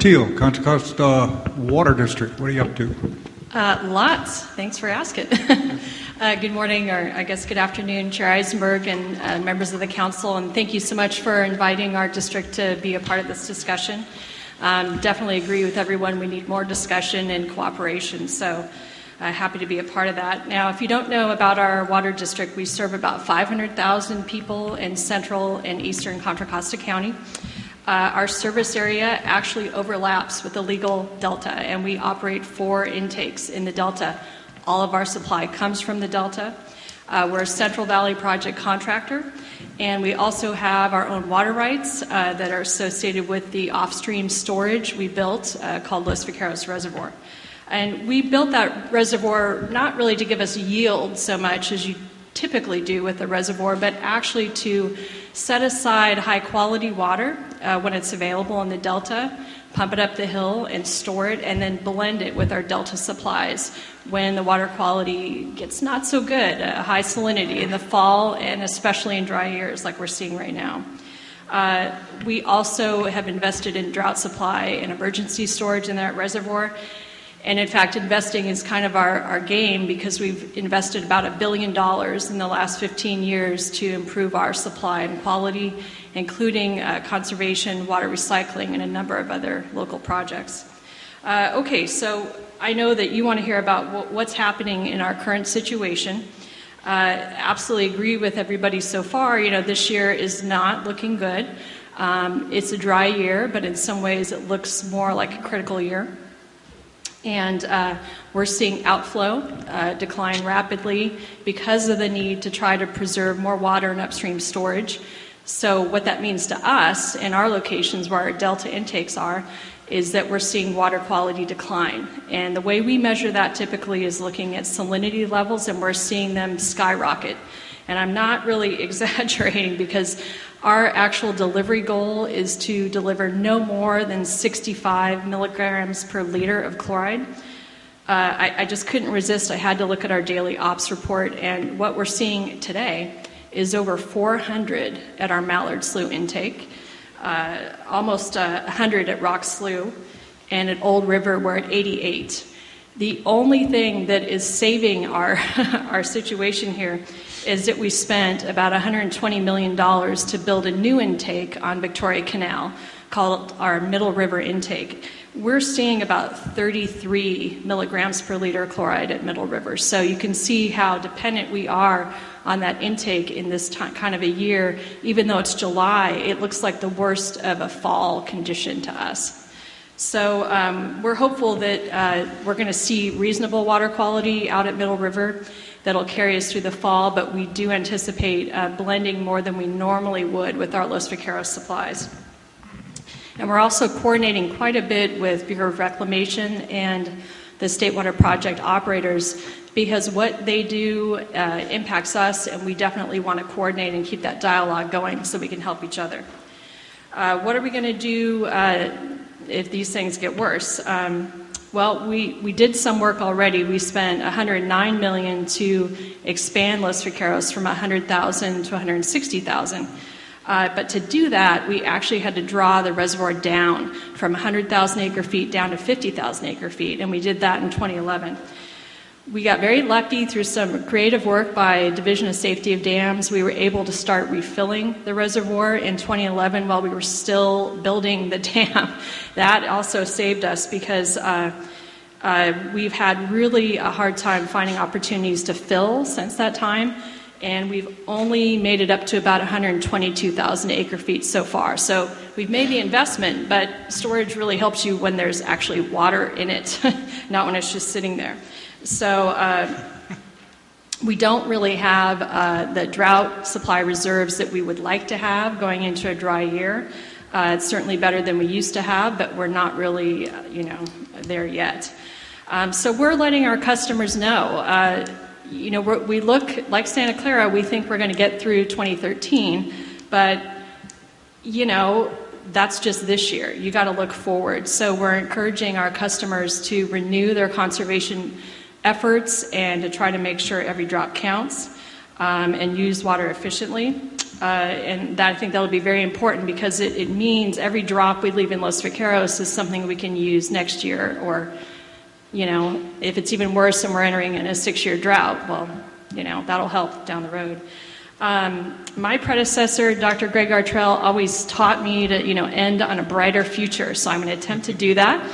Teal, Contra Costa Water District. What are you up to? Lots. Thanks for asking. Good morning, or I guess good afternoon, Chair Eisenberg and members of the council, and thank you so much for inviting our district to be a part of this discussion. Definitely agree with everyone. We need more discussion and cooperation, so happy to be a part of that. Now, if you don't know about our water district, we serve about 500,000 people in central and eastern Contra Costa County. Our service area actually overlaps with the legal Delta, and we operate 4 intakes in the Delta. All of our supply comes from the Delta. We're a Central Valley Project contractor, and we also have our own water rights that are associated with the off-stream storage we built called Los Vaqueros Reservoir. And we built that reservoir not really to give us yield so much as you typically do with a reservoir, but actually to set aside high-quality water when it's available in the Delta, pump it up the hill and store it, and then blend it with our Delta supplies when the water quality gets not so good, high salinity in the fall and especially in dry years like we're seeing right now. We also have invested in drought supply and emergency storage in that reservoir. And in fact, investing is kind of our game because we've invested about $1 billion in the last 15 years to improve our supply and quality, including conservation, water recycling, and a number of other local projects. Okay, so I know that you want to hear about what's happening in our current situation. Absolutely agree with everybody so far. You know, this year is not looking good. It's a dry year, but in some ways it looks more like a critical year. And we're seeing outflow decline rapidly because of the need to try to preserve more water and upstream storage. So what that means to us in our locations where our Delta intakes are is that we're seeing water quality decline. And the way we measure that typically is looking at salinity levels, and we're seeing them skyrocket. And I'm not really exaggerating because our actual delivery goal is to deliver no more than 65 milligrams per liter of chloride. I just couldn't resist. I had to look at our daily ops report, and what we're seeing today is over 400 at our Mallard Slough intake, almost 100 at Rock Slough, and at Old River we're at 88. The only thing that is saving our situation here is that we spent about $120 million to build a new intake on Victoria Canal called our Middle River intake. We're seeing about 33 milligrams per liter chloride at Middle River. So you can see how dependent we are on that intake in this kind of a year. Even though it's July, it looks like the worst of a fall condition to us. So we're hopeful that we're going to see reasonable water quality out at Middle River that'll carry us through the fall, but we do anticipate blending more than we normally would with our Los Vaqueros supplies. And we're also coordinating quite a bit with Bureau of Reclamation and the State Water Project operators because what they do impacts us, and we definitely want to coordinate and keep that dialogue going so we can help each other. What are we going to do if these things get worse? Well, we did some work already. We spent $109 million to expand Los Vaqueros from 100,000 to 160,000. But to do that, we actually had to draw the reservoir down from 100,000 acre feet down to 50,000 acre feet, and we did that in 2011. We got very lucky through some creative work by Division of Safety of Dams. We were able to start refilling the reservoir in 2011 while we were still building the dam. That also saved us because we've had really a hard time finding opportunities to fill since that time, and we've only made it up to about 122,000 acre feet so far. So we've made the investment, but storage really helps you when there's actually water in it, not when it's just sitting there. So we don't really have the drought supply reserves that we would like to have going into a dry year. It's certainly better than we used to have, but we're not really, there yet. So we're letting our customers know. We look like Santa Clara. We think we're going to get through 2013, but that's just this year. You got to look forward. So we're encouraging our customers to renew their conservation efforts and to try to make sure every drop counts and use water efficiently. and that, I think that'll be very important because it means every drop we leave in Los Vaqueros is something we can use next year, or, you know, if it's even worse and we're entering in a 6-year drought, well, you know, that'll help down the road. My predecessor, Dr. Greg Gartrell, always taught me to, you know, end on a brighter future, so I'm going to attempt to do that.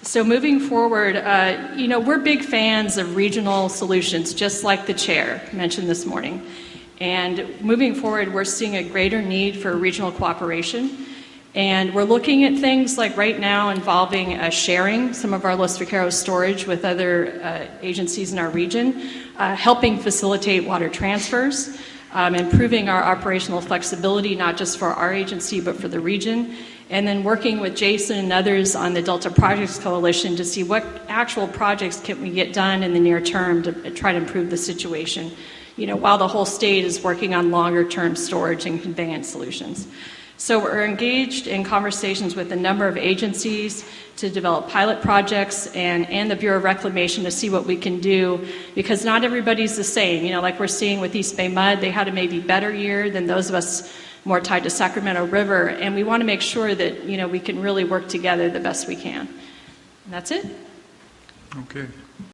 So moving forward, you know, we're big fans of regional solutions, just like the chair mentioned this morning. And moving forward, we're seeing a greater need for regional cooperation. And we're looking at things like right now involving sharing some of our Los Vaqueros storage with other agencies in our region, helping facilitate water transfers, improving our operational flexibility, not just for our agency, but for the region, and then working with Jason and others on the Delta Projects Coalition to see what actual projects can we get done in the near term to try to improve the situation, you know, while the whole state is working on longer-term storage and conveyance solutions. So we're engaged in conversations with a number of agencies to develop pilot projects and the Bureau of Reclamation to see what we can do, because not everybody's the same. You know, like we're seeing with East Bay Mud, they had a maybe better year than those of us more tied to Sacramento River, and we want to make sure that, you know, we can really work together the best we can. And that's it. Okay.